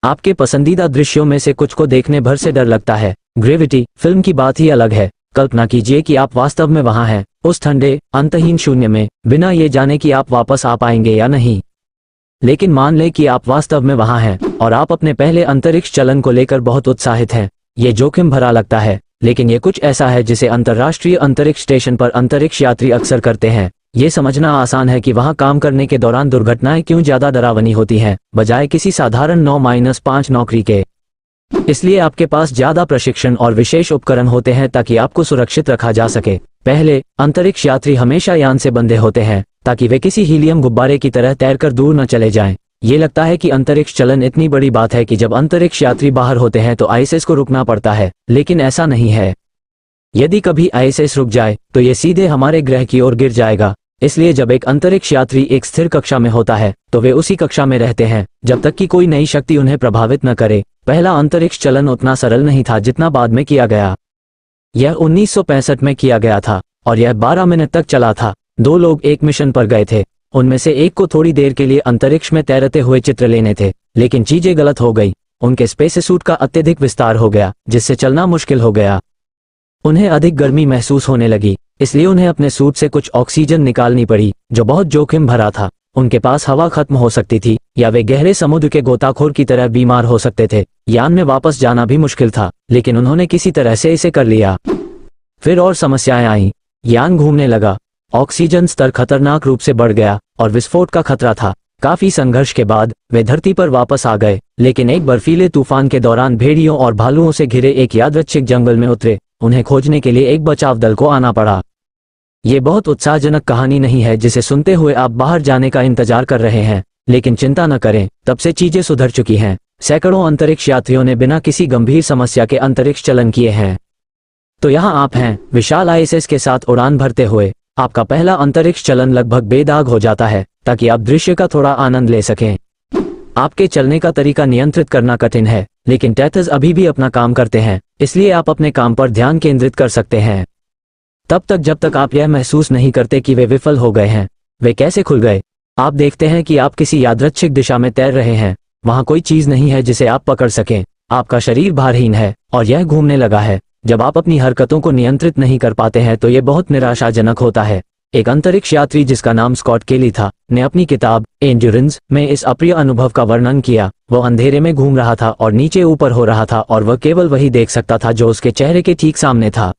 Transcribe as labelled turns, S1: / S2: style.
S1: आपके पसंदीदा दृश्यों में से कुछ को देखने भर से डर लगता है। ग्रेविटी फिल्म की बात ही अलग है। कल्पना कीजिए कि आप वास्तव में वहां हैं, उस ठंडे अंतहीन शून्य में, बिना ये जाने कि आप वापस आ पाएंगे या नहीं। लेकिन मान लें कि आप वास्तव में वहां हैं और आप अपने पहले अंतरिक्ष चलन को लेकर बहुत उत्साहित हैं। ये जोखिम भरा लगता है, लेकिन ये कुछ ऐसा है जिसे अंतर्राष्ट्रीय अंतरिक्ष स्टेशन पर अंतरिक्ष यात्री अक्सर करते हैं। ये समझना आसान है कि वहां काम करने के दौरान दुर्घटनाएं क्यों ज्यादा डरावनी होती हैं, बजाय किसी साधारण 9-5 नौकरी के। इसलिए आपके पास ज्यादा प्रशिक्षण और विशेष उपकरण होते हैं ताकि आपको सुरक्षित रखा जा सके। पहले, अंतरिक्ष यात्री हमेशा यान से बंधे होते हैं ताकि वे किसी हीलियम गुब्बारे की तरह तैरकर दूर न चले जाएं। ये लगता है कि अंतरिक्ष चलन इतनी बड़ी बात है कि जब अंतरिक्ष यात्री बाहर होते हैं तो आईएसएस को रुकना पड़ता है, लेकिन ऐसा नहीं है। यदि कभी आईएसएस रुक जाए तो ये सीधे हमारे ग्रह की ओर गिर जाएगा। इसलिए जब एक अंतरिक्ष यात्री एक स्थिर कक्षा में होता है तो वे उसी कक्षा में रहते हैं जब तक कि कोई नई शक्ति उन्हें प्रभावित न करे। पहला अंतरिक्ष चलन उतना सरल नहीं था जितना बाद में किया गया। यह 1965 में किया गया था और यह 12 मिनट तक चला था। 2 लोग एक मिशन पर गए थे। उनमें से एक को थोड़ी देर के लिए अंतरिक्ष में तैरते हुए चित्र लेने थे, लेकिन चीजें गलत हो गई। उनके स्पेस सूट का अत्यधिक विस्तार हो गया, जिससे चलना मुश्किल हो गया। उन्हें अधिक गर्मी महसूस होने लगी, इसलिए उन्हें अपने सूट से कुछ ऑक्सीजन निकालनी पड़ी, जो बहुत जोखिम भरा था। उनके पास हवा खत्म हो सकती थी या वे गहरे समुद्र के गोताखोर की तरह बीमार हो सकते थे। यान में वापस जाना भी मुश्किल था, लेकिन उन्होंने किसी तरह से इसे कर लिया। फिर और समस्याएं आईं। यान घूमने लगा, ऑक्सीजन स्तर खतरनाक रूप से बढ़ गया और विस्फोट का खतरा था। काफी संघर्ष के बाद वे धरती पर वापस आ गए, लेकिन एक बर्फीले तूफान के दौरान भेड़ियों और भालुओं से घिरे एक यादृच्छिक जंगल में उतरे। उन्हें खोजने के लिए एक बचाव दल को आना पड़ा। ये बहुत उत्साहजनक कहानी नहीं है जिसे सुनते हुए आप बाहर जाने का इंतजार कर रहे हैं, लेकिन चिंता न करें, तब से चीजें सुधर चुकी हैं। सैकड़ों अंतरिक्ष यात्रियों ने बिना किसी गंभीर समस्या के अंतरिक्ष चलन किए हैं। तो यहाँ आप हैं, विशाल आईएसएस के साथ उड़ान भरते हुए। आपका पहला अंतरिक्ष चलन लगभग बेदाग हो जाता है ताकि आप दृश्य का थोड़ा आनंद ले सकें। आपके चलने का तरीका नियंत्रित करना कठिन है, लेकिन टैथर्स अभी भी अपना काम करते हैं, इसलिए आप अपने काम पर ध्यान केंद्रित कर सकते हैं तब तक जब तक आप यह महसूस नहीं करते कि वे विफल हो गए हैं। वे कैसे खुल गए? आप देखते हैं कि आप किसी यादृच्छिक दिशा में तैर रहे हैं। वहां कोई चीज नहीं है जिसे आप पकड़ सकें। आपका शरीर भारहीन है और यह घूमने लगा है। जब आप अपनी हरकतों को नियंत्रित नहीं कर पाते हैं तो यह बहुत निराशाजनक होता है। एक अंतरिक्ष यात्री जिसका नाम स्कॉट केली था ने अपनी किताब एंड्योरेंस में इस अप्रिय अनुभव का वर्णन किया। वह अंधेरे में घूम रहा था और नीचे ऊपर हो रहा था और वह केवल वही देख सकता था जो उसके चेहरे के ठीक सामने था।